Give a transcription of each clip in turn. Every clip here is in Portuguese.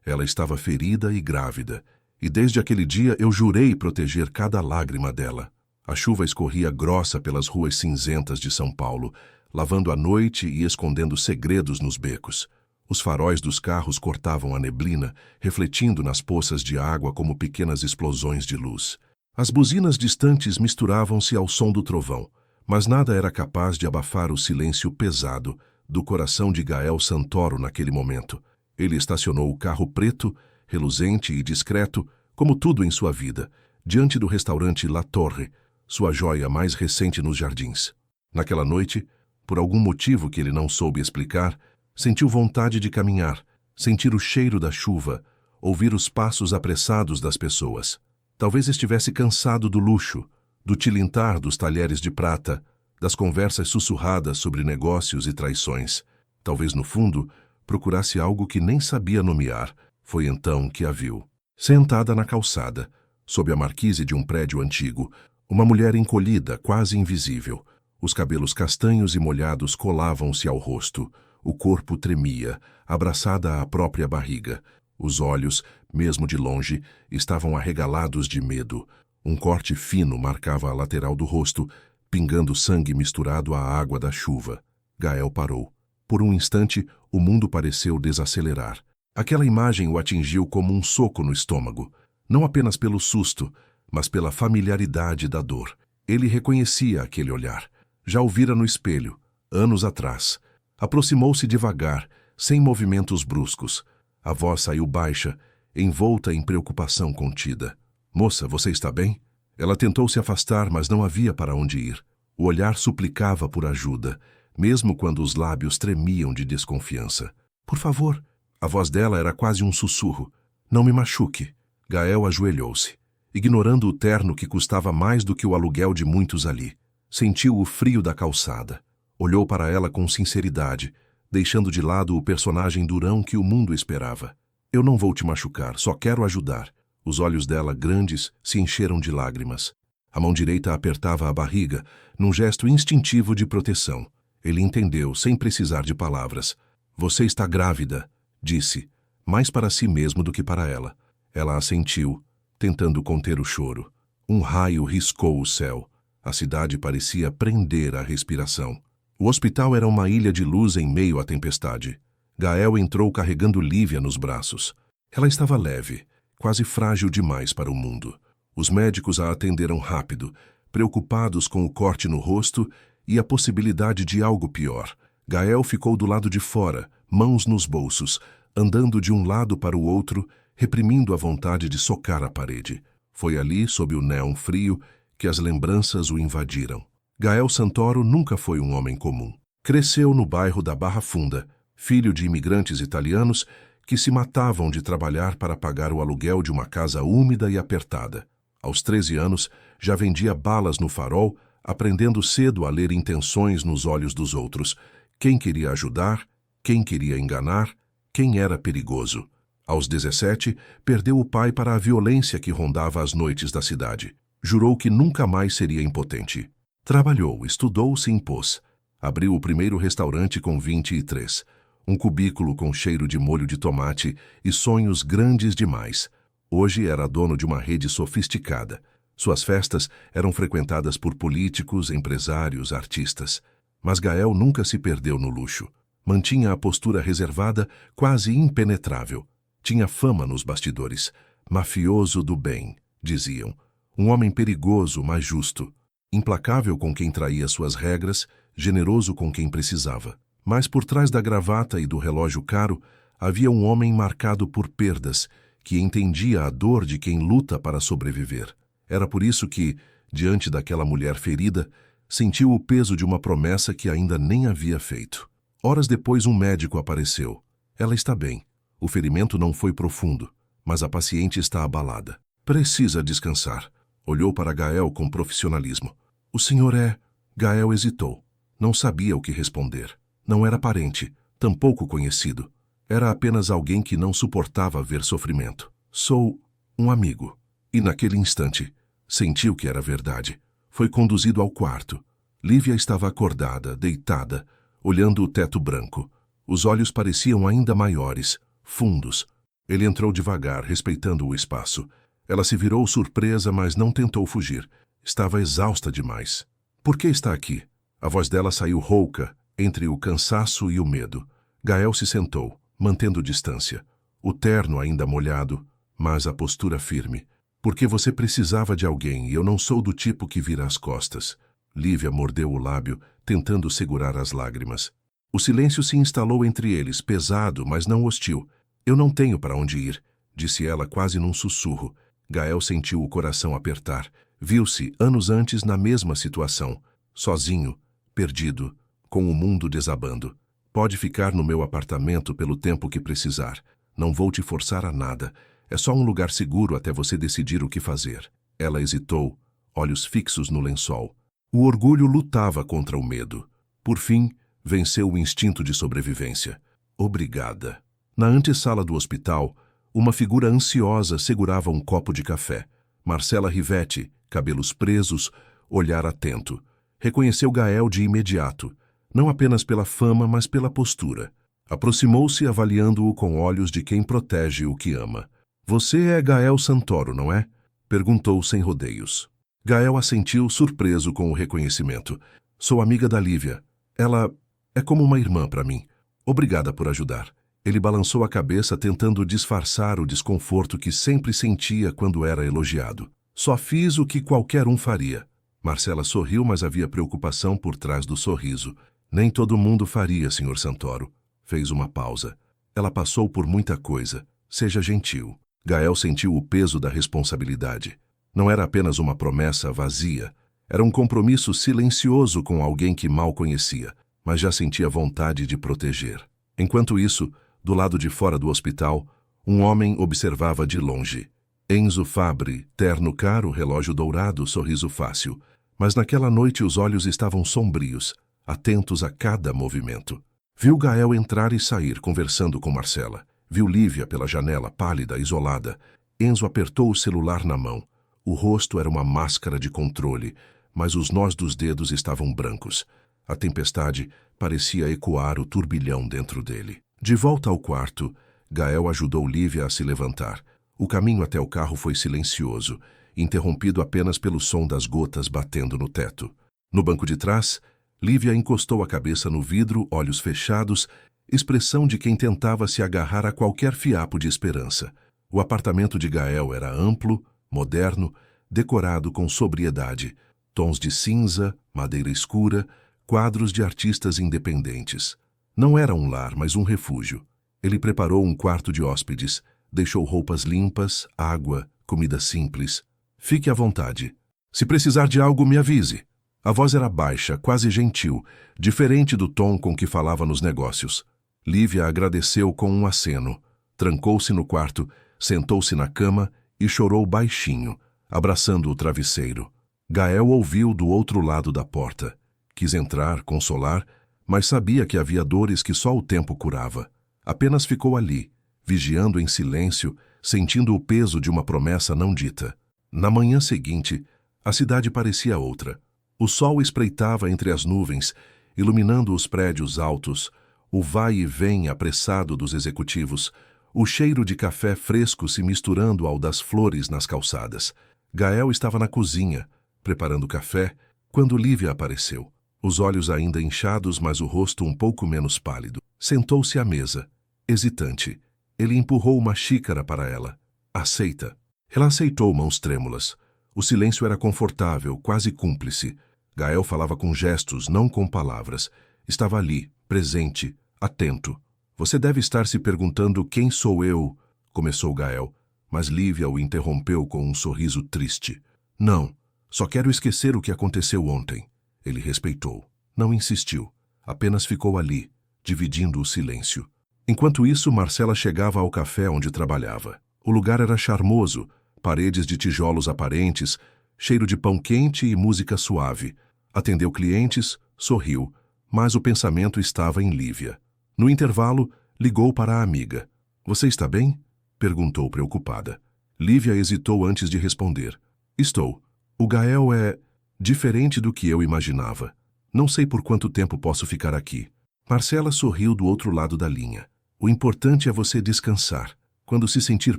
Ela estava ferida e grávida, e desde aquele dia eu jurei proteger cada lágrima dela. A chuva escorria grossa pelas ruas cinzentas de São Paulo, lavando a noite e escondendo segredos nos becos. Os faróis dos carros cortavam a neblina, refletindo nas poças de água como pequenas explosões de luz. As buzinas distantes misturavam-se ao som do trovão, mas nada era capaz de abafar o silêncio pesado do coração de Gael Santoro naquele momento. Ele estacionou o carro preto, reluzente e discreto, como tudo em sua vida, diante do restaurante La Torre, sua joia mais recente nos jardins. Naquela noite, por algum motivo que ele não soube explicar, sentiu vontade de caminhar, sentir o cheiro da chuva, ouvir os passos apressados das pessoas. Talvez estivesse cansado do luxo, do tilintar dos talheres de prata, das conversas sussurradas sobre negócios e traições. Talvez, no fundo, procurasse algo que nem sabia nomear. Foi então que a viu. Sentada na calçada, sob a marquise de um prédio antigo, uma mulher encolhida, quase invisível. Os cabelos castanhos e molhados colavam-se ao rosto. O corpo tremia, abraçada à própria barriga. Os olhos, mesmo de longe, estavam arregalados de medo. Um corte fino marcava a lateral do rosto, pingando sangue misturado à água da chuva. Gael parou. Por um instante, o mundo pareceu desacelerar. Aquela imagem o atingiu como um soco no estômago, não apenas pelo susto, mas pela familiaridade da dor. Ele reconhecia aquele olhar. Já o vira no espelho, anos atrás. Aproximou-se devagar, sem movimentos bruscos. A voz saiu baixa, envolta em preocupação contida. "Moça, você está bem?" Ela tentou se afastar, mas não havia para onde ir. O olhar suplicava por ajuda, mesmo quando os lábios tremiam de desconfiança. "Por favor." A voz dela era quase um sussurro. "Não me machuque." Gael ajoelhou-se, ignorando o terno que custava mais do que o aluguel de muitos ali. Sentiu o frio da calçada. Olhou para ela com sinceridade, deixando de lado o personagem durão que o mundo esperava. "Eu não vou te machucar, só quero ajudar." Os olhos dela, grandes, se encheram de lágrimas. A mão direita apertava a barriga, num gesto instintivo de proteção. Ele entendeu, sem precisar de palavras. "Você está grávida", disse, mais para si mesmo do que para ela. Ela assentiu, tentando conter o choro. Um raio riscou o céu. A cidade parecia prender a respiração. O hospital era uma ilha de luz em meio à tempestade. Gael entrou carregando Lívia nos braços. Ela estava leve, quase frágil demais para o mundo. Os médicos a atenderam rápido, preocupados com o corte no rosto e a possibilidade de algo pior. Gael ficou do lado de fora, mãos nos bolsos, andando de um lado para o outro, reprimindo a vontade de socar a parede. Foi ali, sob o néon frio, que as lembranças o invadiram. Gael Santoro nunca foi um homem comum. Cresceu no bairro da Barra Funda, filho de imigrantes italianos que se matavam de trabalhar para pagar o aluguel de uma casa úmida e apertada. Aos 13 anos, já vendia balas no farol, aprendendo cedo a ler intenções nos olhos dos outros. Quem queria ajudar, quem queria enganar, quem era perigoso. Aos 17, perdeu o pai para a violência que rondava as noites da cidade. Jurou que nunca mais seria impotente. Trabalhou, estudou, se impôs. Abriu o primeiro restaurante com 23. Um cubículo com cheiro de molho de tomate e sonhos grandes demais. Hoje era dono de uma rede sofisticada. Suas festas eram frequentadas por políticos, empresários, artistas. Mas Gael nunca se perdeu no luxo. Mantinha a postura reservada, quase impenetrável. Tinha fama nos bastidores. Mafioso do bem, diziam. Um homem perigoso, mas justo. Implacável com quem traía suas regras, generoso com quem precisava. Mas por trás da gravata e do relógio caro, havia um homem marcado por perdas, que entendia a dor de quem luta para sobreviver. Era por isso que, diante daquela mulher ferida, sentiu o peso de uma promessa que ainda nem havia feito. Horas depois, um médico apareceu. Ela está bem. O ferimento não foi profundo, mas a paciente está abalada. Precisa descansar. Olhou para Gael com profissionalismo. O senhor é... Gael hesitou. Não sabia o que responder. Não era parente, tampouco conhecido. Era apenas alguém que não suportava ver sofrimento. Sou um amigo. E naquele instante, sentiu que era verdade. Foi conduzido ao quarto. Lívia estava acordada, deitada, olhando o teto branco. Os olhos pareciam ainda maiores, fundos. Ele entrou devagar, respeitando o espaço. Ela se virou surpresa, mas não tentou fugir. Estava exausta demais. Por que está aqui? A voz dela saiu rouca, entre o cansaço e o medo. Gael se sentou, mantendo distância. O terno ainda molhado, mas a postura firme. Porque você precisava de alguém e eu não sou do tipo que vira as costas. Lívia mordeu o lábio, tentando segurar as lágrimas. O silêncio se instalou entre eles, pesado, mas não hostil. Eu não tenho para onde ir, disse ela quase num sussurro. Gael sentiu o coração apertar. Viu-se, anos antes, na mesma situação. Sozinho, perdido, com o mundo desabando. Pode ficar no meu apartamento pelo tempo que precisar. Não vou te forçar a nada. É só um lugar seguro até você decidir o que fazer. Ela hesitou, olhos fixos no lençol. O orgulho lutava contra o medo. Por fim, venceu o instinto de sobrevivência. Obrigada. Na antessala do hospital, uma figura ansiosa segurava um copo de café. Marcela Rivetti, cabelos presos, olhar atento. Reconheceu Gael de imediato, não apenas pela fama, mas pela postura. Aproximou-se avaliando-o com olhos de quem protege o que ama. Você é Gael Santoro, não é? Perguntou sem rodeios. Gael assentiu, surpreso com o reconhecimento. Sou amiga da Lívia. Ela é como uma irmã para mim. Obrigada por ajudar. Ele balançou a cabeça tentando disfarçar o desconforto que sempre sentia quando era elogiado. Só fiz o que qualquer um faria. Marcela sorriu, mas havia preocupação por trás do sorriso. Nem todo mundo faria, Sr. Santoro. Fez uma pausa. Ela passou por muita coisa. Seja gentil. Gael sentiu o peso da responsabilidade. Não era apenas uma promessa vazia. Era um compromisso silencioso com alguém que mal conhecia, mas já sentia vontade de proteger. Enquanto isso, do lado de fora do hospital, um homem observava de longe. Enzo Fabre, terno caro, relógio dourado, sorriso fácil. Mas naquela noite os olhos estavam sombrios, atentos a cada movimento. Viu Gael entrar e sair, conversando com Marcela. Viu Lívia pela janela, pálida, isolada. Enzo apertou o celular na mão. O rosto era uma máscara de controle, mas os nós dos dedos estavam brancos. A tempestade parecia ecoar o turbilhão dentro dele. De volta ao quarto, Gael ajudou Lívia a se levantar. O caminho até o carro foi silencioso, interrompido apenas pelo som das gotas batendo no teto. No banco de trás, Lívia encostou a cabeça no vidro, olhos fechados, expressão de quem tentava se agarrar a qualquer fiapo de esperança. O apartamento de Gael era amplo, moderno, decorado com sobriedade, tons de cinza, madeira escura, quadros de artistas independentes. Não era um lar, mas um refúgio. Ele preparou um quarto de hóspedes, deixou roupas limpas, água, comida simples. Fique à vontade. Se precisar de algo, me avise. A voz era baixa, quase gentil, diferente do tom com que falava nos negócios. Lívia agradeceu com um aceno. Trancou-se no quarto, sentou-se na cama e chorou baixinho, abraçando o travesseiro. Gael ouviu do outro lado da porta. Quis entrar, consolar, mas sabia que havia dores que só o tempo curava. Apenas ficou ali, vigiando em silêncio, sentindo o peso de uma promessa não dita. Na manhã seguinte, a cidade parecia outra. O sol espreitava entre as nuvens, iluminando os prédios altos, o vai e vem apressado dos executivos, o cheiro de café fresco se misturando ao das flores nas calçadas. Gael estava na cozinha, preparando café, quando Lívia apareceu. Os olhos ainda inchados, mas o rosto um pouco menos pálido. Sentou-se à mesa, hesitante. Ele empurrou uma xícara para ela. Aceita. Ela aceitou, mãos trêmulas. O silêncio era confortável, quase cúmplice. Gael falava com gestos, não com palavras. Estava ali, presente, atento. Você deve estar se perguntando quem sou eu, começou Gael, mas Lívia o interrompeu com um sorriso triste. Não, só quero esquecer o que aconteceu ontem. Ele respeitou. Não insistiu. Apenas ficou ali, dividindo o silêncio. Enquanto isso, Marcela chegava ao café onde trabalhava. O lugar era charmoso, paredes de tijolos aparentes, cheiro de pão quente e música suave. Atendeu clientes, sorriu, mas o pensamento estava em Lívia. No intervalo, ligou para a amiga. Você está bem? Perguntou preocupada. Lívia hesitou antes de responder. Estou. O Gael é diferente do que eu imaginava. Não sei por quanto tempo posso ficar aqui. Marcela sorriu do outro lado da linha. O importante é você descansar. Quando se sentir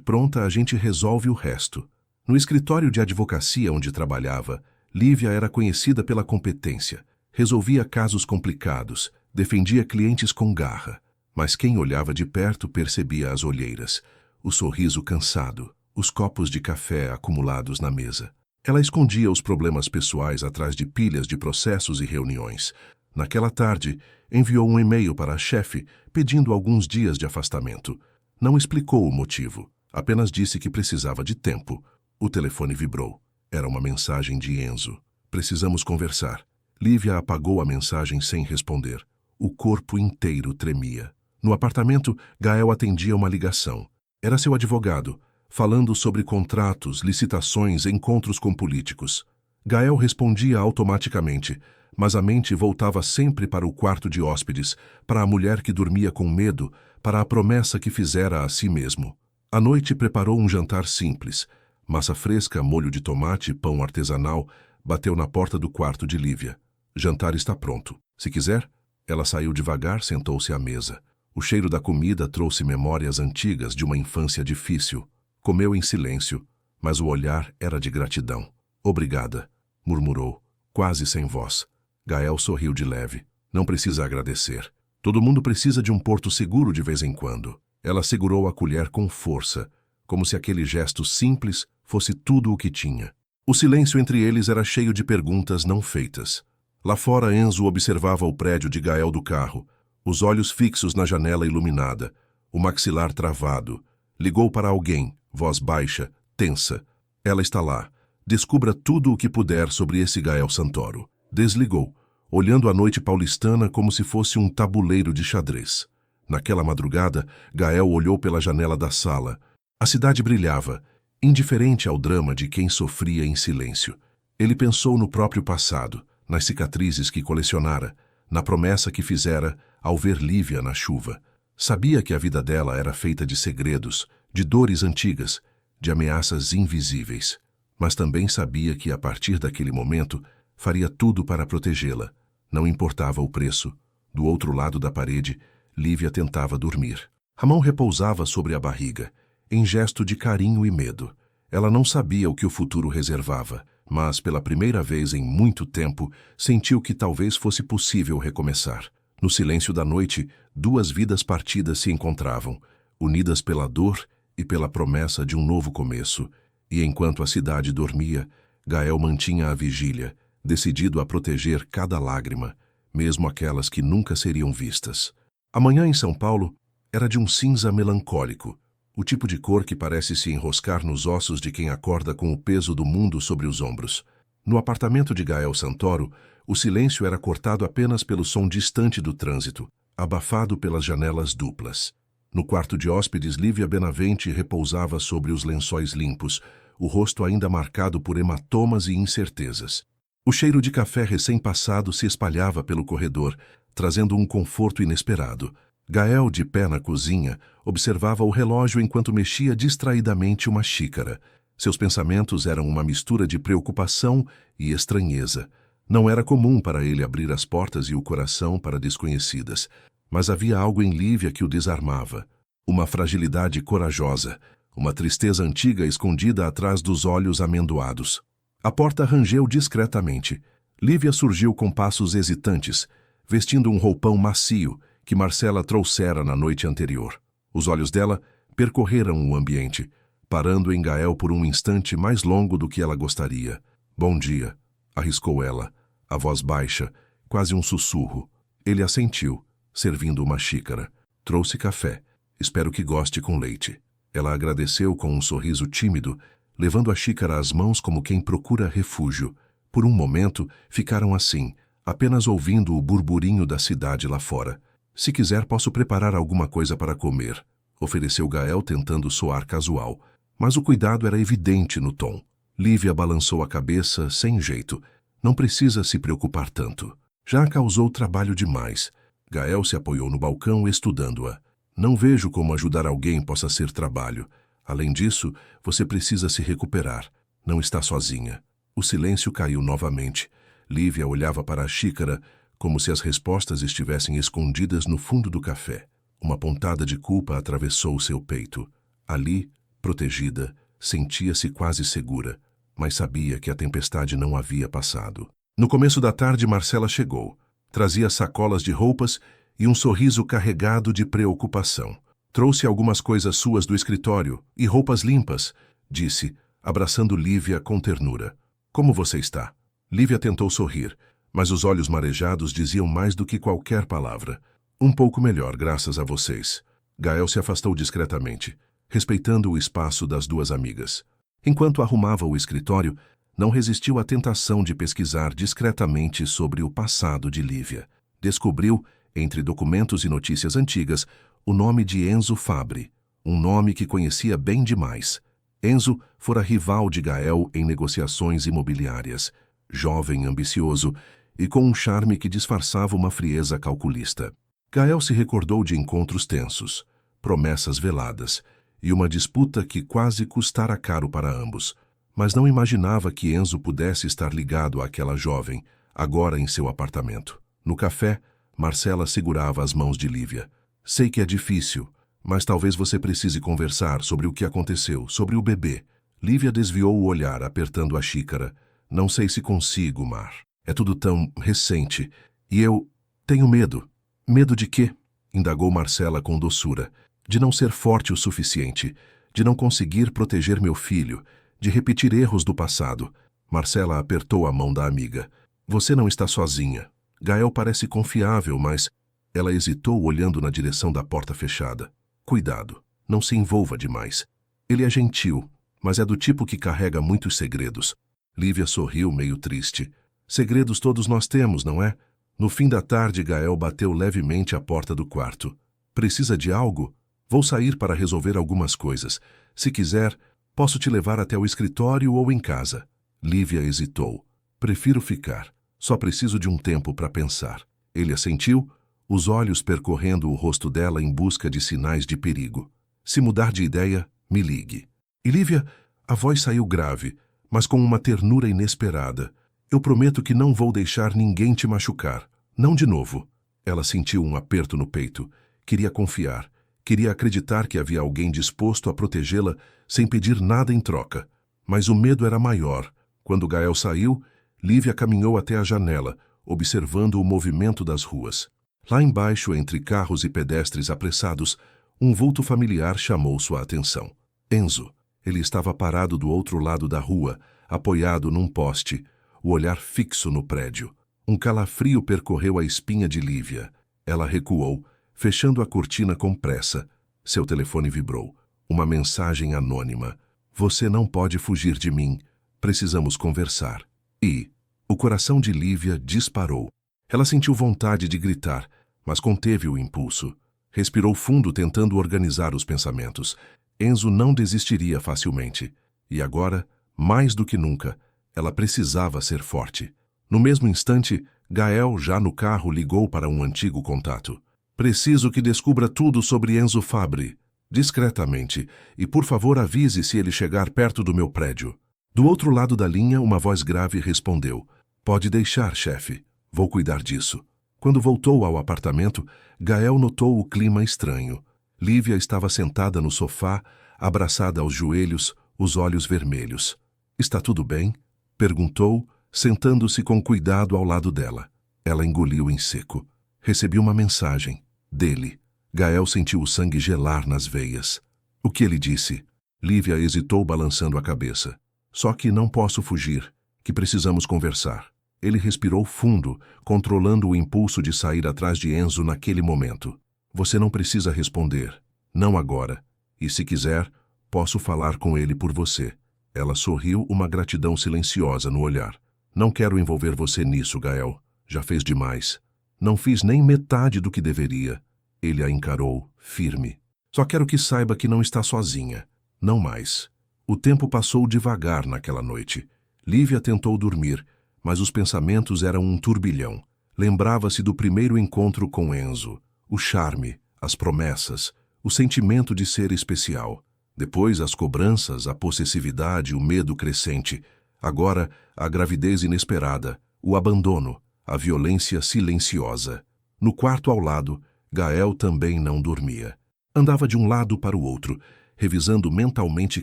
pronta, a gente resolve o resto. No escritório de advocacia onde trabalhava, Lívia era conhecida pela competência. Resolvia casos complicados, defendia clientes com garra. Mas quem olhava de perto percebia as olheiras, o sorriso cansado, os copos de café acumulados na mesa. Ela escondia os problemas pessoais atrás de pilhas de processos e reuniões. Naquela tarde, enviou um e-mail para a chefe pedindo alguns dias de afastamento. Não explicou o motivo, apenas disse que precisava de tempo. O telefone vibrou. Era uma mensagem de Enzo. Precisamos conversar. Lívia apagou a mensagem sem responder. O corpo inteiro tremia. No apartamento, Gael atendia uma ligação. Era seu advogado, falando sobre contratos, licitações, encontros com políticos. Gael respondia automaticamente, mas a mente voltava sempre para o quarto de hóspedes, para a mulher que dormia com medo, para a promessa que fizera a si mesmo. À noite preparou um jantar simples. Massa fresca, molho de tomate, pão artesanal, bateu na porta do quarto de Lívia. Jantar está pronto. Se quiser? Ela saiu devagar, sentou-se à mesa. O cheiro da comida trouxe memórias antigas de uma infância difícil. Comeu em silêncio, mas o olhar era de gratidão. Obrigada, murmurou, quase sem voz. Gael sorriu de leve. Não precisa agradecer. Todo mundo precisa de um porto seguro de vez em quando. Ela segurou a colher com força, como se aquele gesto simples fosse tudo o que tinha. O silêncio entre eles era cheio de perguntas não feitas. Lá fora, Enzo observava o prédio de Gael do carro, os olhos fixos na janela iluminada, o maxilar travado. Ligou para alguém, voz baixa, tensa. Ela está lá. Descubra tudo o que puder sobre esse Gael Santoro. Desligou, olhando a noite paulistana como se fosse um tabuleiro de xadrez. Naquela madrugada, Gael olhou pela janela da sala. A cidade brilhava, indiferente ao drama de quem sofria em silêncio. Ele pensou no próprio passado, nas cicatrizes que colecionara, na promessa que fizera ao ver Lívia na chuva. Sabia que a vida dela era feita de segredos, de dores antigas, de ameaças invisíveis. Mas também sabia que, a partir daquele momento, faria tudo para protegê-la. Não importava o preço. Do outro lado da parede, Lívia tentava dormir. A mão repousava sobre a barriga, em gesto de carinho e medo. Ela não sabia o que o futuro reservava, mas, pela primeira vez em muito tempo, sentiu que talvez fosse possível recomeçar. No silêncio da noite, duas vidas partidas se encontravam, unidas pela dor e pela promessa de um novo começo. E enquanto a cidade dormia, Gael mantinha a vigília, decidido a proteger cada lágrima, mesmo aquelas que nunca seriam vistas. A manhã em São Paulo era de um cinza melancólico, o tipo de cor que parece se enroscar nos ossos de quem acorda com o peso do mundo sobre os ombros. No apartamento de Gael Santoro, o silêncio era cortado apenas pelo som distante do trânsito, abafado pelas janelas duplas. No quarto de hóspedes, Lívia Benavente repousava sobre os lençóis limpos, o rosto ainda marcado por hematomas e incertezas. O cheiro de café recém-passado se espalhava pelo corredor, trazendo um conforto inesperado. Gael, de pé na cozinha, observava o relógio enquanto mexia distraidamente uma xícara. Seus pensamentos eram uma mistura de preocupação e estranheza. Não era comum para ele abrir as portas e o coração para desconhecidas, mas havia algo em Lívia que o desarmava. Uma fragilidade corajosa, uma tristeza antiga escondida atrás dos olhos amendoados. A porta rangeu discretamente. Lívia surgiu com passos hesitantes, vestindo um roupão macio que Marcela trouxera na noite anterior. Os olhos dela percorreram o ambiente, parando em Gael por um instante mais longo do que ela gostaria. "Bom dia", arriscou ela, a voz baixa, quase um sussurro. Ele assentiu, servindo uma xícara. "Trouxe café. Espero que goste com leite." Ela agradeceu com um sorriso tímido, levando a xícara às mãos como quem procura refúgio. Por um momento, ficaram assim, apenas ouvindo o burburinho da cidade lá fora. "Se quiser, posso preparar alguma coisa para comer", ofereceu Gael, tentando soar casual. Mas o cuidado era evidente no tom. Lívia balançou a cabeça, sem jeito. "Não precisa se preocupar tanto. Já causou trabalho demais." Gael se apoiou no balcão, estudando-a. "Não vejo como ajudar alguém possa ser trabalho. Além disso, você precisa se recuperar. Não está sozinha." O silêncio caiu novamente. Lívia olhava para a xícara, como se as respostas estivessem escondidas no fundo do café. Uma pontada de culpa atravessou seu peito. Ali, protegida, sentia-se quase segura, mas sabia que a tempestade não havia passado. No começo da tarde, Marcela chegou. Trazia sacolas de roupas e um sorriso carregado de preocupação. Trouxe algumas coisas suas do escritório e roupas limpas, disse, abraçando Lívia com ternura. Como você está? Lívia tentou sorrir, mas os olhos marejados diziam mais do que qualquer palavra. Um pouco melhor, graças a vocês. Gael se afastou discretamente, respeitando o espaço das duas amigas. Enquanto arrumava o escritório, não resistiu à tentação de pesquisar discretamente sobre o passado de Lívia. Descobriu, entre documentos e notícias antigas, o nome de Enzo Fabbri, um nome que conhecia bem demais. Enzo fora rival de Gael em negociações imobiliárias, jovem, ambicioso e com um charme que disfarçava uma frieza calculista. Gael se recordou de encontros tensos, promessas veladas e uma disputa que quase custara caro para ambos, mas não imaginava que Enzo pudesse estar ligado àquela jovem, agora em seu apartamento. No café, Marcela segurava as mãos de Lívia. Sei que é difícil, mas talvez você precise conversar sobre o que aconteceu, sobre o bebê. Lívia desviou o olhar, apertando a xícara. Não sei se consigo, Mar. É tudo tão recente. E eu tenho medo. Medo de quê? Indagou Marcela com doçura. De não ser forte o suficiente, de não conseguir proteger meu filho, de repetir erros do passado. Marcela apertou a mão da amiga. Você não está sozinha. Gael parece confiável, mas... Ela hesitou olhando na direção da porta fechada. Cuidado, não se envolva demais. Ele é gentil, mas é do tipo que carrega muitos segredos. Lívia sorriu meio triste. Segredos todos nós temos, não é? No fim da tarde, Gael bateu levemente à porta do quarto. Precisa de algo? Vou sair para resolver algumas coisas. Se quiser, posso te levar até o escritório ou em casa. Lívia hesitou. Prefiro ficar. Só preciso de um tempo para pensar. Ele assentiu, os olhos percorrendo o rosto dela em busca de sinais de perigo. Se mudar de ideia, me ligue. E Lívia, a voz saiu grave, mas com uma ternura inesperada. Eu prometo que não vou deixar ninguém te machucar. Não de novo. Ela sentiu um aperto no peito. Queria confiar. Queria acreditar que havia alguém disposto a protegê-la sem pedir nada em troca. Mas o medo era maior. Quando Gael saiu, Lívia caminhou até a janela, observando o movimento das ruas. Lá embaixo, entre carros e pedestres apressados, um vulto familiar chamou sua atenção. Enzo. Ele estava parado do outro lado da rua, apoiado num poste, o olhar fixo no prédio. Um calafrio percorreu a espinha de Lívia. Ela recuou, fechando a cortina com pressa. Seu telefone vibrou. Uma mensagem anônima. Você não pode fugir de mim. Precisamos conversar. E o coração de Lívia disparou. Ela sentiu vontade de gritar, mas conteve o impulso. Respirou fundo, tentando organizar os pensamentos. Enzo não desistiria facilmente. E agora, mais do que nunca, ela precisava ser forte. No mesmo instante, Gael, já no carro, ligou para um antigo contato. Preciso que descubra tudo sobre Enzo Fabbri, discretamente, e por favor avise se ele chegar perto do meu prédio. Do outro lado da linha, uma voz grave respondeu. Pode deixar, chefe. Vou cuidar disso. Quando voltou ao apartamento, Gael notou o clima estranho. Lívia estava sentada no sofá, abraçada aos joelhos, os olhos vermelhos. Está tudo bem? Perguntou, sentando-se com cuidado ao lado dela. Ela engoliu em seco. Recebi uma mensagem. Dele. Gael sentiu o sangue gelar nas veias. O que ele disse? Lívia hesitou, balançando a cabeça. Só que não posso fugir, que precisamos conversar. Ele respirou fundo, controlando o impulso de sair atrás de Enzo naquele momento. Você não precisa responder. Não agora. E se quiser, posso falar com ele por você. Ela sorriu, uma gratidão silenciosa no olhar. Não quero envolver você nisso, Gael. Já fez demais. Não fiz nem metade do que deveria. Ele a encarou, firme. Só quero que saiba que não está sozinha. Não mais. O tempo passou devagar naquela noite. Lívia tentou dormir, mas os pensamentos eram um turbilhão. Lembrava-se do primeiro encontro com Enzo, o charme, as promessas, o sentimento de ser especial. Depois as cobranças, a possessividade, o medo crescente. Agora a gravidez inesperada, o abandono, a violência silenciosa. No quarto ao lado, Gael também não dormia. Andava de um lado para o outro, revisando mentalmente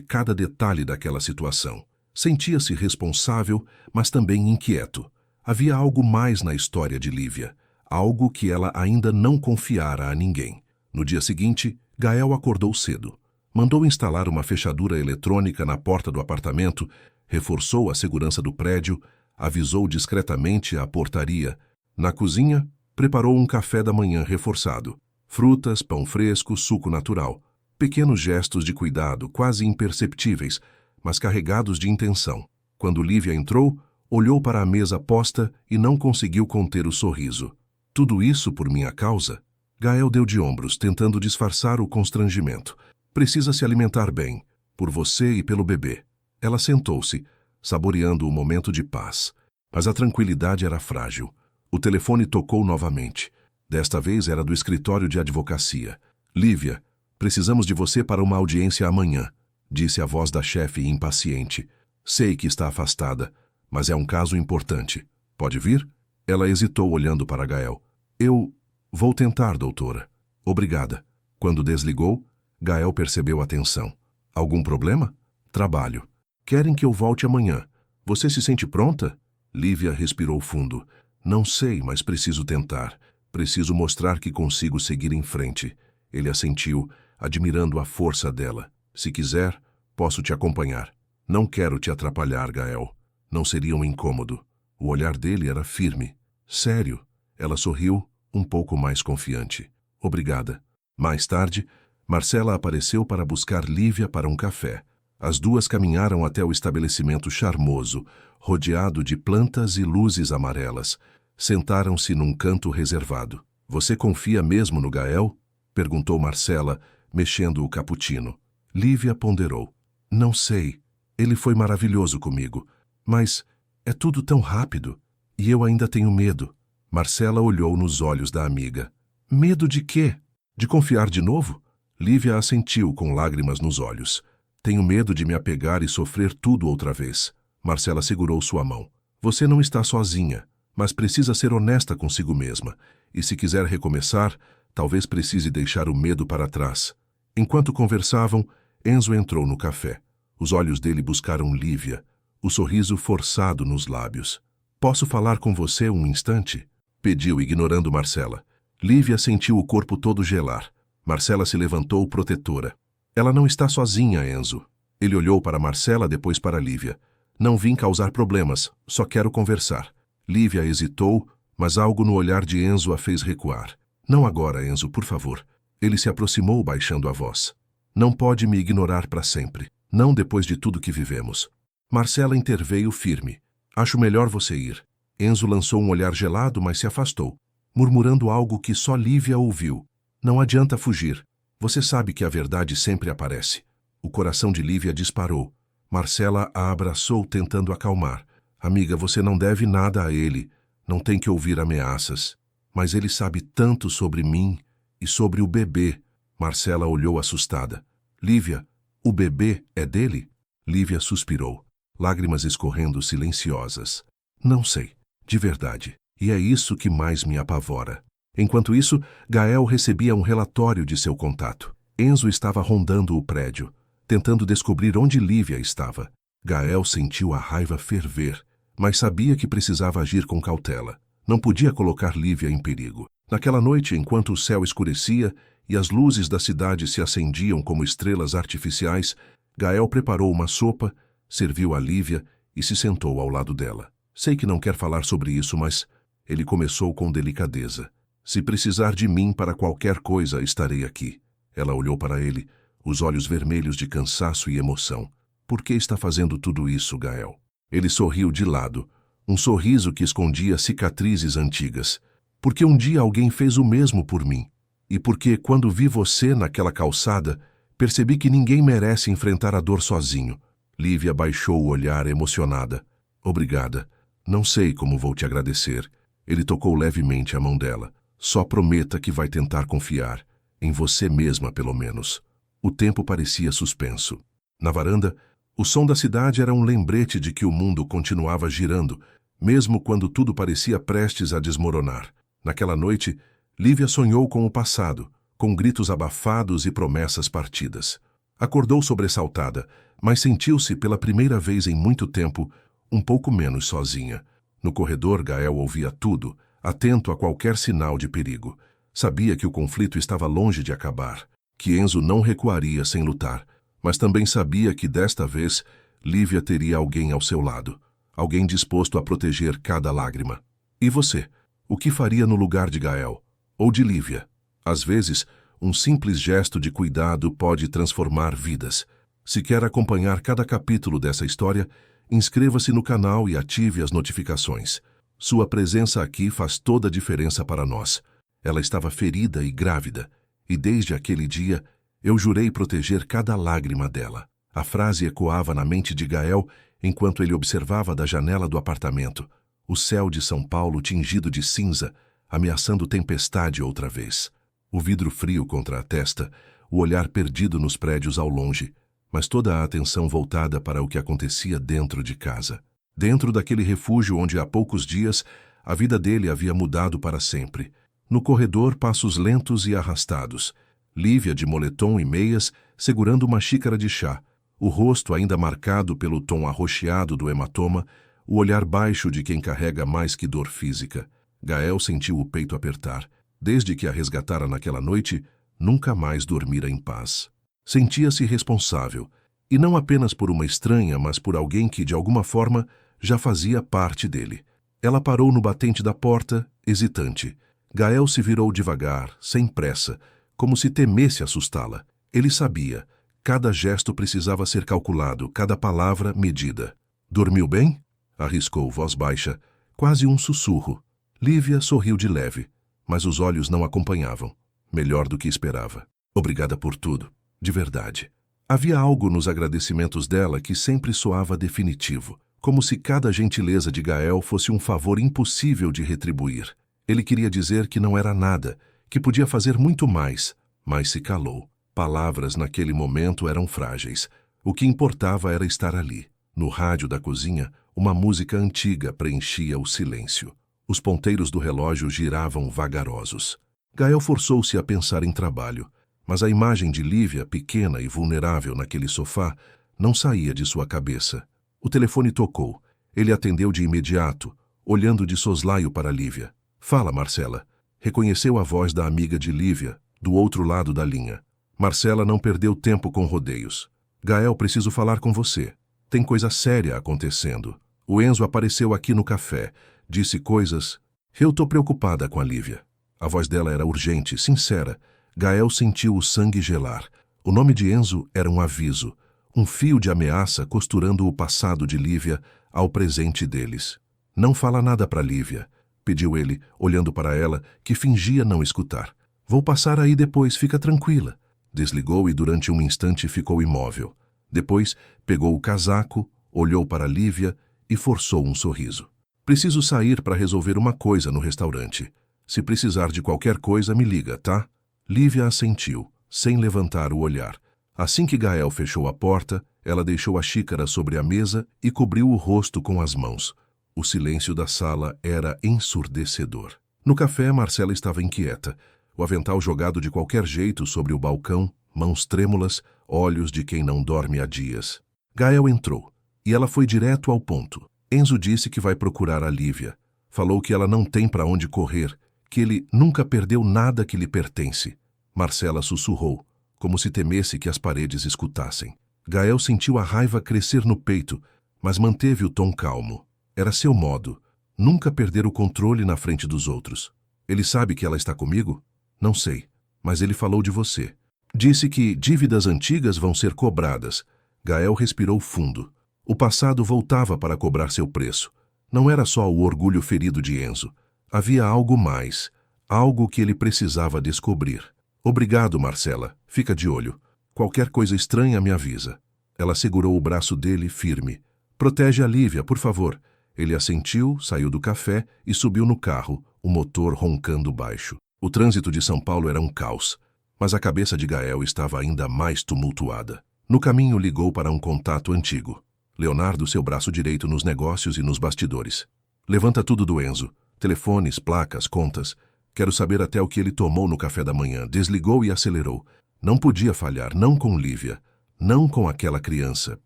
cada detalhe daquela situação. Sentia-se responsável, mas também inquieto. Havia algo mais na história de Lívia, algo que ela ainda não confiara a ninguém. No dia seguinte, Gael acordou cedo. Mandou instalar uma fechadura eletrônica na porta do apartamento, reforçou a segurança do prédio, avisou discretamente a portaria. Na cozinha, preparou um café da manhã reforçado. Frutas, pão fresco, suco natural. Pequenos gestos de cuidado, quase imperceptíveis, mas carregados de intenção. Quando Lívia entrou, olhou para a mesa posta e não conseguiu conter o sorriso. Tudo isso por minha causa? Gael deu de ombros, tentando disfarçar o constrangimento. Precisa se alimentar bem, por você e pelo bebê. Ela sentou-se, saboreando o momento de paz. Mas a tranquilidade era frágil. O telefone tocou novamente. Desta vez era do escritório de advocacia. Lívia, precisamos de você para uma audiência amanhã, disse a voz da chefe impaciente. Sei que está afastada, mas é um caso importante. Pode vir? Ela hesitou olhando para Gael. Eu vou tentar, doutora. Obrigada. Quando desligou, Gael percebeu a tensão. Algum problema? Trabalho. Querem que eu volte amanhã. Você se sente pronta? Lívia respirou fundo. Não sei, mas preciso tentar. Preciso mostrar que consigo seguir em frente. Ele assentiu, admirando a força dela. Se quiser, posso te acompanhar. Não quero te atrapalhar, Gael. Não seria um incômodo. O olhar dele era firme. Sério. Ela sorriu, um pouco mais confiante. Obrigada. Mais tarde, Marcela apareceu para buscar Lívia para um café. As duas caminharam até o estabelecimento charmoso, rodeado de plantas e luzes amarelas. Sentaram-se num canto reservado. Você confia mesmo no Gael? Perguntou Marcela, mexendo o cappuccino. Lívia ponderou. Não sei. Ele foi maravilhoso comigo. Mas é tudo tão rápido. E eu ainda tenho medo. Marcela olhou nos olhos da amiga. Medo de quê? De confiar de novo? Lívia assentiu com lágrimas nos olhos. Tenho medo de me apegar e sofrer tudo outra vez. Marcela segurou sua mão. Você não está sozinha, mas precisa ser honesta consigo mesma. E se quiser recomeçar, talvez precise deixar o medo para trás. Enquanto conversavam, Enzo entrou no café. Os olhos dele buscaram Lívia, o sorriso forçado nos lábios. Posso falar com você um instante? Pediu, ignorando Marcela. Lívia sentiu o corpo todo gelar. Marcela se levantou protetora. Ela não está sozinha, Enzo. Ele olhou para Marcela, depois para Lívia. Não vim causar problemas, só quero conversar. Lívia hesitou, mas algo no olhar de Enzo a fez recuar. Não agora, Enzo, por favor. Ele se aproximou, baixando a voz. Não pode me ignorar para sempre. Não depois de tudo que vivemos. Marcela interveio firme. Acho melhor você ir. Enzo lançou um olhar gelado, mas se afastou, murmurando algo que só Lívia ouviu. Não adianta fugir. Você sabe que a verdade sempre aparece. O coração de Lívia disparou. Marcela a abraçou, tentando acalmar. Amiga, você não deve nada a ele. Não tem que ouvir ameaças. Mas ele sabe tanto sobre mim e sobre o bebê. Marcela olhou assustada. Lívia, o bebê é dele? Lívia suspirou, lágrimas escorrendo silenciosas. Não sei, de verdade. E é isso que mais me apavora. Enquanto isso, Gael recebia um relatório de seu contato. Enzo estava rondando o prédio, tentando descobrir onde Lívia estava. Gael sentiu a raiva ferver, mas sabia que precisava agir com cautela. Não podia colocar Lívia em perigo. Naquela noite, enquanto o céu escurecia e as luzes da cidade se acendiam como estrelas artificiais, Gael preparou uma sopa, serviu a Lívia e se sentou ao lado dela. Sei que não quer falar sobre isso, mas... Ele começou com delicadeza. Se precisar de mim para qualquer coisa, estarei aqui. Ela olhou para ele, os olhos vermelhos de cansaço e emoção. Por que está fazendo tudo isso, Gael? Ele sorriu de lado, um sorriso que escondia cicatrizes antigas. Porque um dia alguém fez o mesmo por mim. E porque, quando vi você naquela calçada, percebi que ninguém merece enfrentar a dor sozinho. Lívia baixou o olhar, emocionada. Obrigada. Não sei como vou te agradecer. Ele tocou levemente a mão dela. Só prometa que vai tentar confiar. Em você mesma, pelo menos. O tempo parecia suspenso. Na varanda, o som da cidade era um lembrete de que o mundo continuava girando, mesmo quando tudo parecia prestes a desmoronar. Naquela noite, Lívia sonhou com o passado, com gritos abafados e promessas partidas. Acordou sobressaltada, mas sentiu-se pela primeira vez em muito tempo um pouco menos sozinha. No corredor, Gael ouvia tudo, atento a qualquer sinal de perigo. Sabia que o conflito estava longe de acabar, que Enzo não recuaria sem lutar, mas também sabia que desta vez Lívia teria alguém ao seu lado, alguém disposto a proteger cada lágrima. E você? O que faria no lugar de Gael? Ou de Lívia? Às vezes, um simples gesto de cuidado pode transformar vidas. Se quer acompanhar cada capítulo dessa história, inscreva-se no canal e ative as notificações. Sua presença aqui faz toda a diferença para nós. Ela estava ferida e grávida, e desde aquele dia eu jurei proteger cada lágrima dela. A frase ecoava na mente de Gael enquanto ele observava da janela do apartamento, o céu de São Paulo tingido de cinza, ameaçando tempestade outra vez. O vidro frio contra a testa, o olhar perdido nos prédios ao longe, mas toda a atenção voltada para o que acontecia dentro de casa. Dentro daquele refúgio onde há poucos dias a vida dele havia mudado para sempre. No corredor, passos lentos e arrastados. Lívia, de moletom e meias, segurando uma xícara de chá, o rosto ainda marcado pelo tom arroxeado do hematoma, o olhar baixo de quem carrega mais que dor física. Gael sentiu o peito apertar. Desde que a resgatara naquela noite, nunca mais dormira em paz. Sentia-se responsável, e não apenas por uma estranha, mas por alguém que, de alguma forma, já fazia parte dele. Ela parou no batente da porta, hesitante. Gael se virou devagar, sem pressa, como se temesse assustá-la. Ele sabia. Cada gesto precisava ser calculado, cada palavra medida. "Dormiu bem?" arriscou voz baixa, quase um sussurro. Lívia sorriu de leve, mas os olhos não acompanhavam. Melhor do que esperava. "Obrigada por tudo, de verdade." Havia algo nos agradecimentos dela que sempre soava definitivo, como se cada gentileza de Gael fosse um favor impossível de retribuir. Ele queria dizer que não era nada, que podia fazer muito mais, mas se calou. Palavras naquele momento eram frágeis. O que importava era estar ali. No rádio da cozinha, uma música antiga preenchia o silêncio. Os ponteiros do relógio giravam vagarosos. Gael forçou-se a pensar em trabalho, mas a imagem de Lívia, pequena e vulnerável naquele sofá, não saía de sua cabeça. O telefone tocou. Ele atendeu de imediato, olhando de soslaio para Lívia. "Fala, Marcela." Reconheceu a voz da amiga de Lívia, do outro lado da linha. Marcela não perdeu tempo com rodeios. "Gael, preciso falar com você. Tem coisa séria acontecendo. O Enzo apareceu aqui no café. Disse coisas. Eu tô preocupada com a Lívia." A voz dela era urgente, sincera. Gael sentiu o sangue gelar. O nome de Enzo era um aviso, um fio de ameaça costurando o passado de Lívia ao presente deles. "Não fala nada para Lívia", pediu ele, olhando para ela, que fingia não escutar. "Vou passar aí depois, fica tranquila." Desligou e durante um instante ficou imóvel. Depois pegou o casaco, olhou para Lívia e forçou um sorriso. "Preciso sair para resolver uma coisa no restaurante. Se precisar de qualquer coisa, me liga, tá?" Lívia assentiu, sem levantar o olhar. Assim que Gael fechou a porta, ela deixou a xícara sobre a mesa e cobriu o rosto com as mãos. O silêncio da sala era ensurdecedor. No café, Marcela estava inquieta. O avental jogado de qualquer jeito sobre o balcão, mãos trêmulas, olhos de quem não dorme há dias. Gael entrou, e ela foi direto ao ponto. Enzo disse que vai procurar a Lívia. Falou que ela não tem para onde correr, que ele nunca perdeu nada que lhe pertence. Marcela sussurrou, como se temesse que as paredes escutassem. Gael sentiu a raiva crescer no peito, mas manteve o tom calmo. Era seu modo, nunca perder o controle na frente dos outros. "Ele sabe que ela está comigo?" "Não sei, mas ele falou de você. Disse que dívidas antigas vão ser cobradas." Gael respirou fundo. O passado voltava para cobrar seu preço. Não era só o orgulho ferido de Enzo. Havia algo mais, algo que ele precisava descobrir. "Obrigado, Marcela. Fica de olho. Qualquer coisa estranha me avisa." Ela segurou o braço dele firme. "Protege a Lívia, por favor." Ele assentiu, saiu do café e subiu no carro, o motor roncando baixo. O trânsito de São Paulo era um caos, mas a cabeça de Gael estava ainda mais tumultuada. No caminho ligou para um contato antigo. Leonardo, seu braço direito nos negócios e nos bastidores. "Levanta tudo do Enzo. Telefones, placas, contas. Quero saber até o que ele tomou no café da manhã." Desligou e acelerou. Não podia falhar, não com Lívia. Não com aquela criança.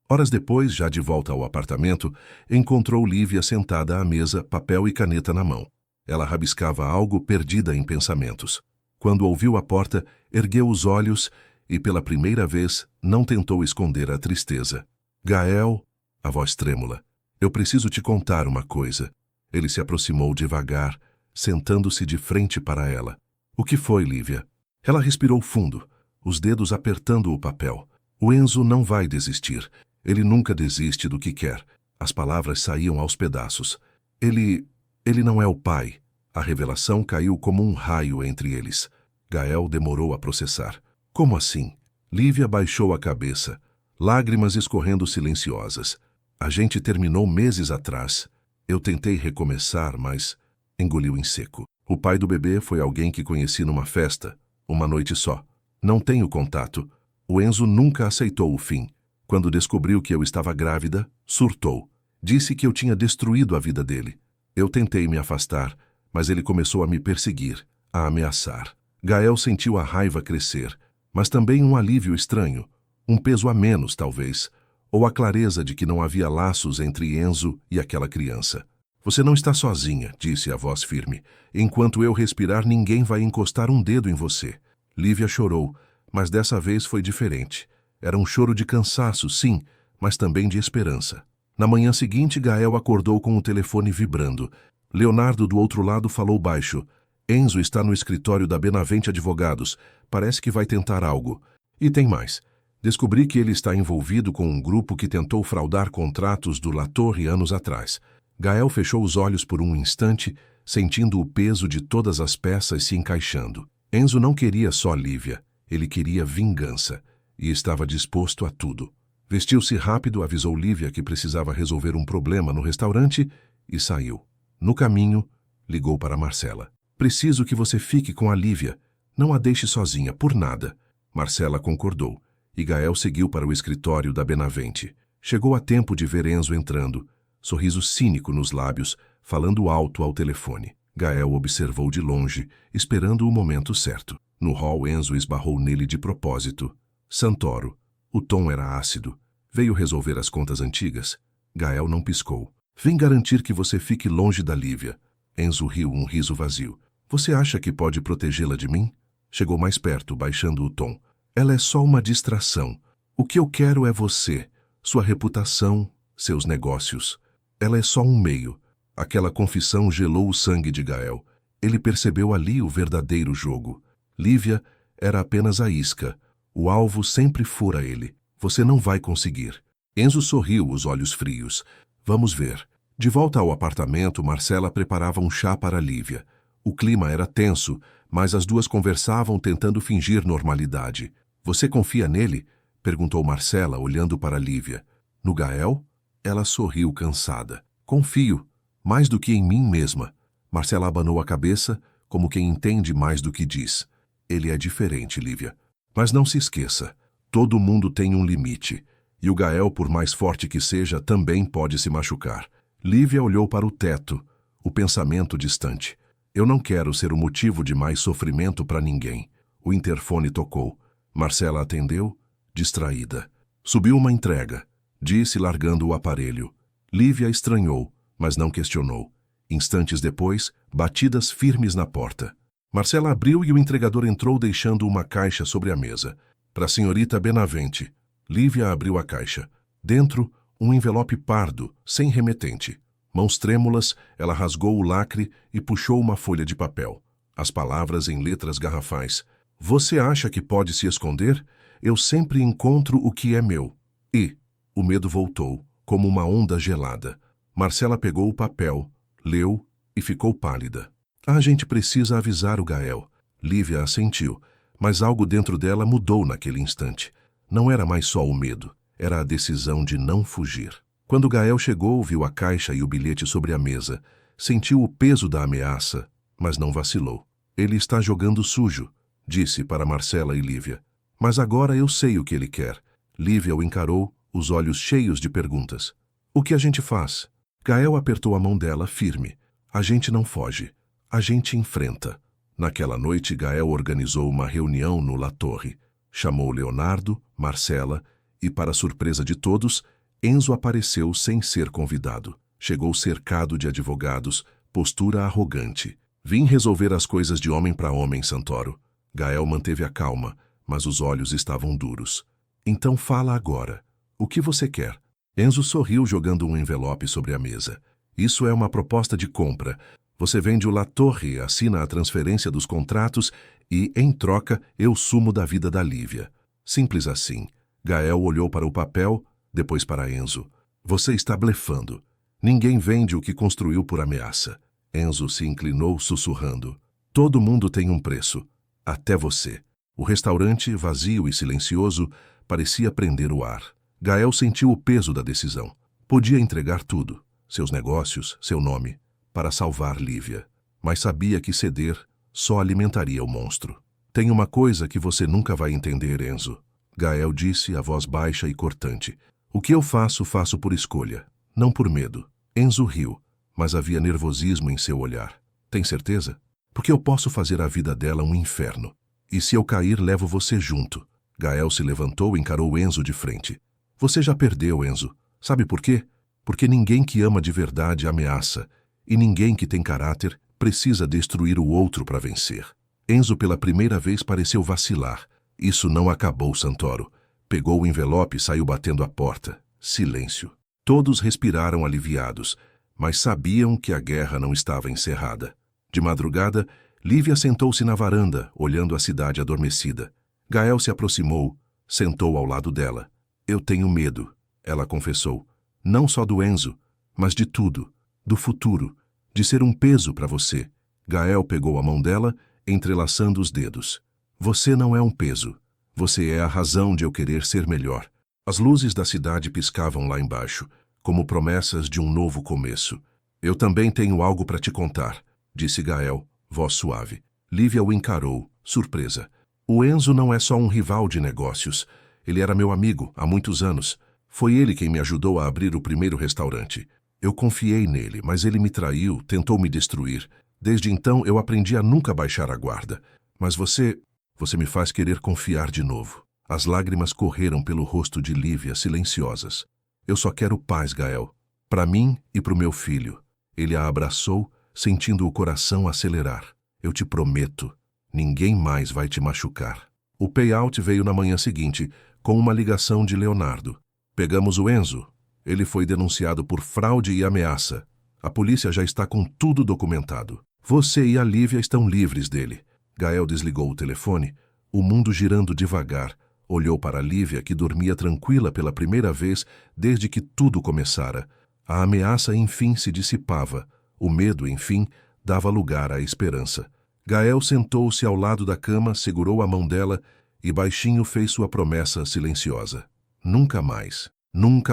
Horas depois, já de volta ao apartamento, encontrou Lívia sentada à mesa, papel e caneta na mão. Ela rabiscava algo, perdida em pensamentos. Quando ouviu a porta, ergueu os olhos e, pela primeira vez, não tentou esconder a tristeza. Gael, a voz trêmula, eu preciso te contar uma coisa. Ele se aproximou devagar, sentando-se de frente para ela. O que foi, Lívia? Ela respirou fundo, os dedos apertando o papel. O Enzo não vai desistir. Ele nunca desiste do que quer. As palavras saíam aos pedaços. Ele não é o pai. A revelação caiu como um raio entre eles. Gael demorou a processar. Como assim? Lívia baixou a cabeça, lágrimas escorrendo silenciosas. A gente terminou meses atrás. Eu tentei recomeçar, mas engoliu em seco. O pai do bebê foi alguém que conheci numa festa, uma noite só. Não tenho contato. O Enzo nunca aceitou o fim. Quando descobriu que eu estava grávida, surtou. Disse que eu tinha destruído a vida dele. Eu tentei me afastar, mas ele começou a me perseguir, a ameaçar. Gael sentiu a raiva crescer, mas também um alívio estranho, um peso a menos, talvez, ou a clareza de que não havia laços entre Enzo e aquela criança. Você não está sozinha, disse a voz firme. Enquanto eu respirar, ninguém vai encostar um dedo em você. Lívia chorou, mas dessa vez foi diferente. Era um choro de cansaço, sim, mas também de esperança. Na manhã seguinte, Gael acordou com o telefone vibrando. Leonardo, do outro lado, falou baixo. Enzo está no escritório da Benavente Advogados. Parece que vai tentar algo. E tem mais. Descobri que ele está envolvido com um grupo que tentou fraudar contratos do La Torre anos atrás. Gael fechou os olhos por um instante, sentindo o peso de todas as peças se encaixando. Enzo não queria só Lívia. Ele queria vingança. E estava disposto a tudo. Vestiu-se rápido, avisou Lívia que precisava resolver um problema no restaurante e saiu. No caminho, ligou para Marcela. Preciso que você fique com a Lívia. Não a deixe sozinha, por nada. Marcela concordou, e Gael seguiu para o escritório da Benavente. Chegou a tempo de ver Enzo entrando, sorriso cínico nos lábios, falando alto ao telefone. Gael observou de longe, esperando o momento certo. No hall, Enzo esbarrou nele de propósito. Santoro. O tom era ácido. Veio resolver as contas antigas. Gael não piscou. Vem garantir que você fique longe da Lívia. Enzo riu um riso vazio. Você acha que pode protegê-la de mim? Chegou mais perto, baixando o tom. Ela é só uma distração. O que eu quero é você, sua reputação, seus negócios. Ela é só um meio. Aquela confissão gelou o sangue de Gael. Ele percebeu ali o verdadeiro jogo. Lívia era apenas a isca. O alvo sempre fora ele. Você não vai conseguir. Enzo sorriu, os olhos frios. Vamos ver. De volta ao apartamento, Marcela preparava um chá para Lívia. O clima era tenso, mas as duas conversavam tentando fingir normalidade. Você confia nele? Perguntou Marcela, olhando para Lívia. No Gael? Ela sorriu cansada. Confio, mais do que em mim mesma. Marcela abanou a cabeça, como quem entende mais do que diz. Ele é diferente, Lívia. Mas não se esqueça, todo mundo tem um limite. E o Gael, por mais forte que seja, também pode se machucar. Lívia olhou para o teto, o pensamento distante. Eu não quero ser o motivo de mais sofrimento para ninguém. O interfone tocou. Marcela atendeu, distraída. Subiu uma entrega, disse largando o aparelho. Lívia estranhou, mas não questionou. Instantes depois, batidas firmes na porta. Marcela abriu e o entregador entrou deixando uma caixa sobre a mesa. Para a senhorita Benavente. Lívia abriu a caixa. Dentro, um envelope pardo, sem remetente. Mãos trêmulas, ela rasgou o lacre e puxou uma folha de papel. As palavras em letras garrafais. Você acha que pode se esconder? Eu sempre encontro o que é meu. E o medo voltou, como uma onda gelada. Marcela pegou o papel, leu e ficou pálida. A gente precisa avisar o Gael. Lívia assentiu, mas algo dentro dela mudou naquele instante. Não era mais só o medo, era a decisão de não fugir. Quando Gael chegou, viu a caixa e o bilhete sobre a mesa. Sentiu o peso da ameaça, mas não vacilou. Ele está jogando sujo, disse para Marcela e Lívia. Mas agora eu sei o que ele quer. Lívia o encarou, os olhos cheios de perguntas. O que a gente faz? Gael apertou a mão dela firme. A gente não foge. A gente enfrenta. Naquela noite, Gael organizou uma reunião no La Torre. Chamou Leonardo, Marcela E, para surpresa de todos, Enzo apareceu sem ser convidado. Chegou cercado de advogados, postura arrogante. Vim resolver as coisas de homem para homem, Santoro. Gael manteve a calma, mas os olhos estavam duros. Então fala agora. O que você quer? Enzo sorriu jogando um envelope sobre a mesa. Isso é uma proposta de compra. Você vende o La Torre, assina a transferência dos contratos e, em troca, eu sumo da vida da Lívia. Simples assim. Gael olhou para o papel, depois para Enzo. Você está blefando. Ninguém vende o que construiu por ameaça. Enzo se inclinou sussurrando. Todo mundo tem um preço. Até você. O restaurante, vazio e silencioso, parecia prender o ar. Gael sentiu o peso da decisão. Podia entregar tudo, seus negócios, seu nome, para salvar Lívia. Mas sabia que ceder só alimentaria o monstro. Tem uma coisa que você nunca vai entender, Enzo. Gael disse, a voz baixa e cortante. O que eu faço, faço por escolha, não por medo. Enzo riu, mas havia nervosismo em seu olhar. Tem certeza? Porque eu posso fazer a vida dela um inferno. E se eu cair, levo você junto. Gael se levantou e encarou Enzo de frente. Você já perdeu, Enzo. Sabe por quê? Porque ninguém que ama de verdade ameaça, e ninguém que tem caráter precisa destruir o outro para vencer. Enzo pela primeira vez pareceu vacilar. Isso não acabou, Santoro. Pegou o envelope e saiu batendo a porta. Silêncio. Todos respiraram aliviados, mas sabiam que a guerra não estava encerrada. De madrugada, Lívia sentou-se na varanda, olhando a cidade adormecida. Gael se aproximou, sentou ao lado dela. Eu tenho medo, ela confessou. Não só do Enzo, mas de tudo, do futuro, de ser um peso para você. Gael pegou a mão dela, entrelaçando os dedos. Você não é um peso. Você é a razão de eu querer ser melhor. As luzes da cidade piscavam lá embaixo, como promessas de um novo começo. Eu também tenho algo para te contar, disse Gael, voz suave. Lívia o encarou, surpresa. O Enzo não é só um rival de negócios. Ele era meu amigo há muitos anos. Foi ele quem me ajudou a abrir o primeiro restaurante. Eu confiei nele, mas ele me traiu, tentou me destruir. Desde então eu aprendi a nunca baixar a guarda. Mas você me faz querer confiar de novo. As lágrimas correram pelo rosto de Lívia, silenciosas. Eu só quero paz, Gael. Para mim e para o meu filho. Ele a abraçou, sentindo o coração acelerar. Eu te prometo, ninguém mais vai te machucar. O payout veio na manhã seguinte, com uma ligação de Leonardo. Pegamos o Enzo. Ele foi denunciado por fraude e ameaça. A polícia já está com tudo documentado. Você e a Lívia estão livres dele. Gael desligou o telefone, o mundo girando devagar. Olhou para Lívia, que dormia tranquila pela primeira vez desde que tudo começara. A ameaça, enfim, se dissipava. O medo, enfim, dava lugar à esperança. Gael sentou-se ao lado da cama, segurou a mão dela e baixinho fez sua promessa silenciosa. Nunca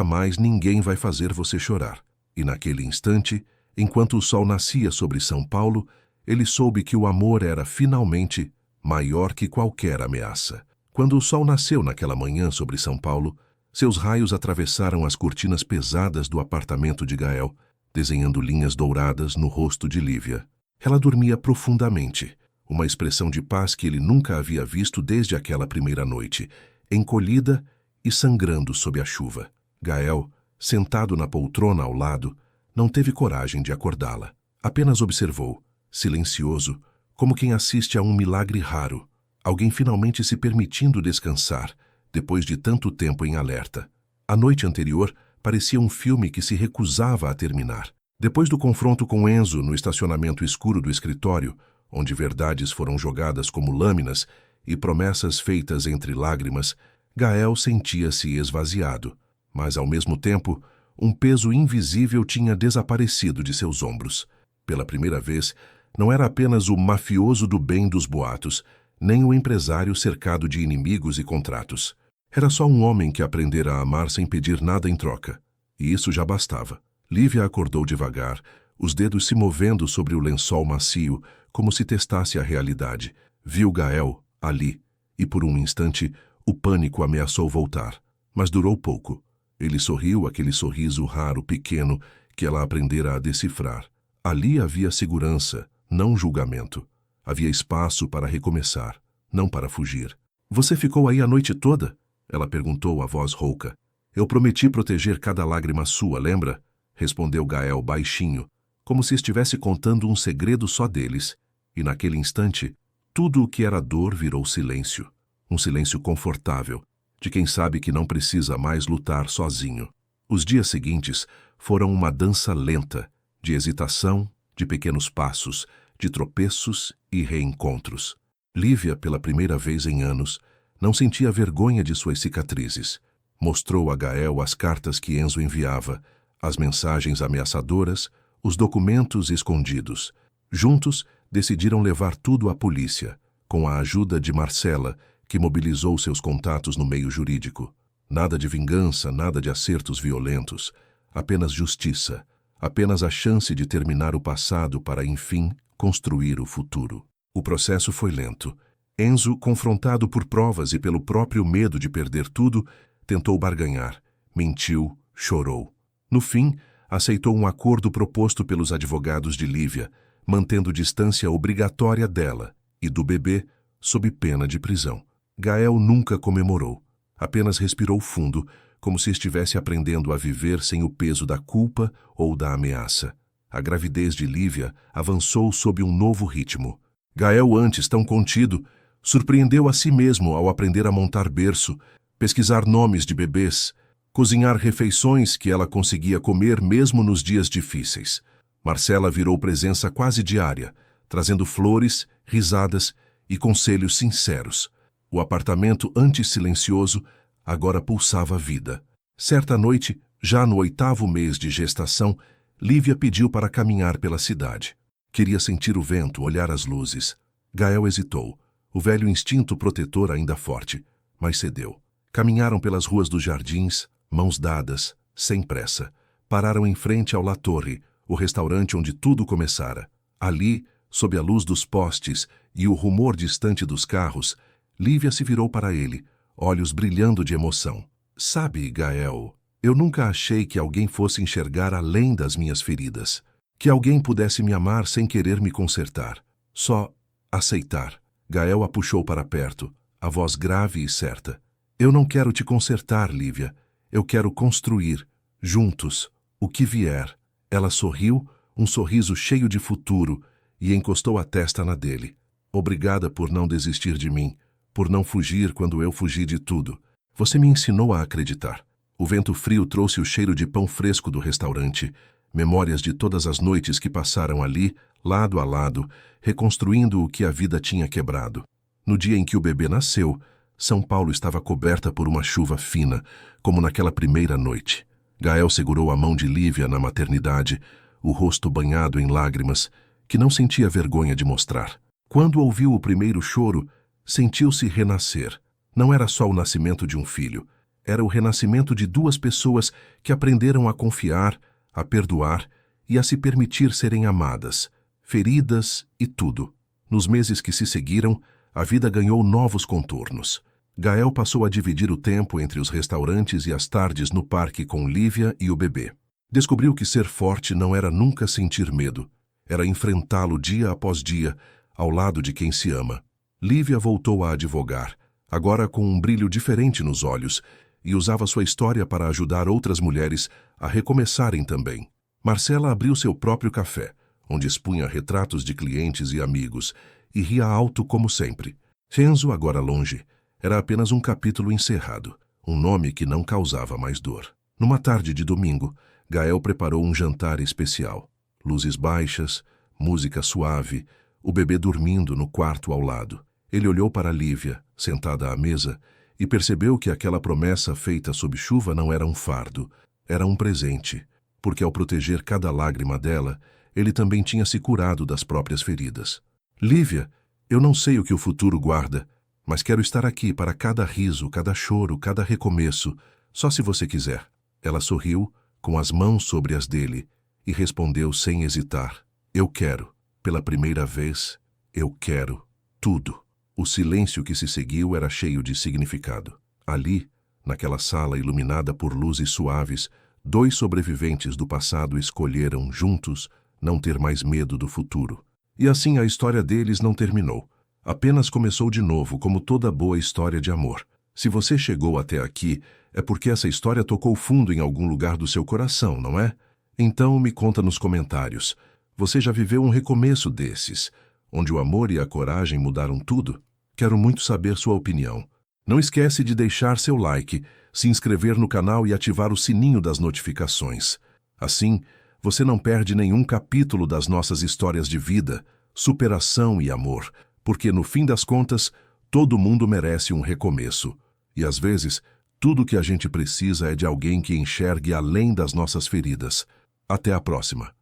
mais ninguém vai fazer você chorar. E naquele instante, enquanto o sol nascia sobre São Paulo, ele soube que o amor era, finalmente, maior que qualquer ameaça. Quando o sol nasceu naquela manhã sobre São Paulo, seus raios atravessaram as cortinas pesadas do apartamento de Gael, desenhando linhas douradas no rosto de Lívia. Ela dormia profundamente, uma expressão de paz que ele nunca havia visto desde aquela primeira noite, encolhida e sangrando sob a chuva. Gael, sentado na poltrona ao lado, não teve coragem de acordá-la. Apenas observou, silencioso, como quem assiste a um milagre raro. Alguém finalmente se permitindo descansar, depois de tanto tempo em alerta. A noite anterior parecia um filme que se recusava a terminar. Depois do confronto com Enzo no estacionamento escuro do escritório, onde verdades foram jogadas como lâminas e promessas feitas entre lágrimas, Gael sentia-se esvaziado, mas ao mesmo tempo, um peso invisível tinha desaparecido de seus ombros. Pela primeira vez, não era apenas o mafioso do bem dos boatos, nem o empresário cercado de inimigos e contratos. Era só um homem que aprendera a amar sem pedir nada em troca. E isso já bastava. Lívia acordou devagar, os dedos se movendo sobre o lençol macio, como se testasse a realidade. Viu Gael, ali, e por um instante, o pânico ameaçou voltar. Mas durou pouco. Ele sorriu, aquele sorriso raro, pequeno, que ela aprendera a decifrar. Ali havia segurança, não julgamento. Havia espaço para recomeçar, não para fugir. Você ficou aí a noite toda? Ela perguntou a voz rouca. Eu prometi proteger cada lágrima sua, lembra? Respondeu Gael baixinho, como se estivesse contando um segredo só deles. E naquele instante, tudo o que era dor virou silêncio. Um silêncio confortável, de quem sabe que não precisa mais lutar sozinho. Os dias seguintes foram uma dança lenta, de hesitação, de pequenos passos, de tropeços e reencontros. Lívia, pela primeira vez em anos, não sentia vergonha de suas cicatrizes. Mostrou a Gael as cartas que Enzo enviava, as mensagens ameaçadoras, os documentos escondidos. Juntos, decidiram levar tudo à polícia, com a ajuda de Marcela, que mobilizou seus contatos no meio jurídico. Nada de vingança, nada de acertos violentos. Apenas justiça. Apenas a chance de terminar o passado para, enfim, construir o futuro. O processo foi lento. Enzo, confrontado por provas e pelo próprio medo de perder tudo, tentou barganhar, mentiu, chorou. No fim, aceitou um acordo proposto pelos advogados de Lívia, mantendo distância obrigatória dela e do bebê sob pena de prisão. Gael nunca comemorou, apenas respirou fundo, como se estivesse aprendendo a viver sem o peso da culpa ou da ameaça. A gravidez de Lívia avançou sob um novo ritmo. Gael, antes tão contido, surpreendeu a si mesmo ao aprender a montar berço, pesquisar nomes de bebês, cozinhar refeições que ela conseguia comer mesmo nos dias difíceis. Marcela virou presença quase diária, trazendo flores, risadas e conselhos sinceros. O apartamento antes silencioso agora pulsava vida. Certa noite, já no 8º mês de gestação, Lívia pediu para caminhar pela cidade. Queria sentir o vento, olhar as luzes. Gael hesitou, o velho instinto protetor ainda forte, mas cedeu. Caminharam pelas ruas dos jardins, mãos dadas, sem pressa. Pararam em frente ao La Torre, o restaurante onde tudo começara. Ali, sob a luz dos postes e o rumor distante dos carros, Lívia se virou para ele, olhos brilhando de emoção. Sabe, Gael, eu nunca achei que alguém fosse enxergar além das minhas feridas. Que alguém pudesse me amar sem querer me consertar. Só aceitar. Gael a puxou para perto, a voz grave e certa. Eu não quero te consertar, Lívia. Eu quero construir, juntos, o que vier. Ela sorriu, um sorriso cheio de futuro, e encostou a testa na dele. Obrigada por não desistir de mim, por não fugir quando eu fugi de tudo. Você me ensinou a acreditar. O vento frio trouxe o cheiro de pão fresco do restaurante, memórias de todas as noites que passaram ali, lado a lado, reconstruindo o que a vida tinha quebrado. No dia em que o bebê nasceu, São Paulo estava coberta por uma chuva fina, como naquela primeira noite. Gael segurou a mão de Lívia na maternidade, o rosto banhado em lágrimas, que não sentia vergonha de mostrar. Quando ouviu o primeiro choro, sentiu-se renascer. Não era só o nascimento de um filho, era o renascimento de duas pessoas que aprenderam a confiar, a perdoar e a se permitir serem amadas, feridas e tudo. Nos meses que se seguiram, a vida ganhou novos contornos. Gael passou a dividir o tempo entre os restaurantes e as tardes no parque com Lívia e o bebê. Descobriu que ser forte não era nunca sentir medo, era enfrentá-lo dia após dia, ao lado de quem se ama. Lívia voltou a advogar, agora com um brilho diferente nos olhos, e usava sua história para ajudar outras mulheres a recomeçarem também. Marcela abriu seu próprio café, onde expunha retratos de clientes e amigos, e ria alto como sempre. Enzo, agora longe, era apenas um capítulo encerrado, um nome que não causava mais dor. Numa tarde de domingo, Gael preparou um jantar especial. Luzes baixas, música suave, o bebê dormindo no quarto ao lado. Ele olhou para Lívia, sentada à mesa, e percebeu que aquela promessa feita sob chuva não era um fardo, era um presente, porque ao proteger cada lágrima dela, ele também tinha se curado das próprias feridas. Lívia, eu não sei o que o futuro guarda, mas quero estar aqui para cada riso, cada choro, cada recomeço, só se você quiser. Ela sorriu, com as mãos sobre as dele, e respondeu sem hesitar. Eu quero, pela primeira vez, eu quero tudo. O silêncio que se seguiu era cheio de significado. Ali, naquela sala iluminada por luzes suaves, dois sobreviventes do passado escolheram, juntos, não ter mais medo do futuro. E assim a história deles não terminou. Apenas começou de novo, como toda boa história de amor. Se você chegou até aqui, é porque essa história tocou fundo em algum lugar do seu coração, não é? Então me conta nos comentários. Você já viveu um recomeço desses, onde o amor e a coragem mudaram tudo? Quero muito saber sua opinião. Não esquece de deixar seu like, se inscrever no canal e ativar o sininho das notificações. Assim, você não perde nenhum capítulo das nossas histórias de vida, superação e amor, porque no fim das contas, todo mundo merece um recomeço. E às vezes, tudo o que a gente precisa é de alguém que enxergue além das nossas feridas. Até a próxima.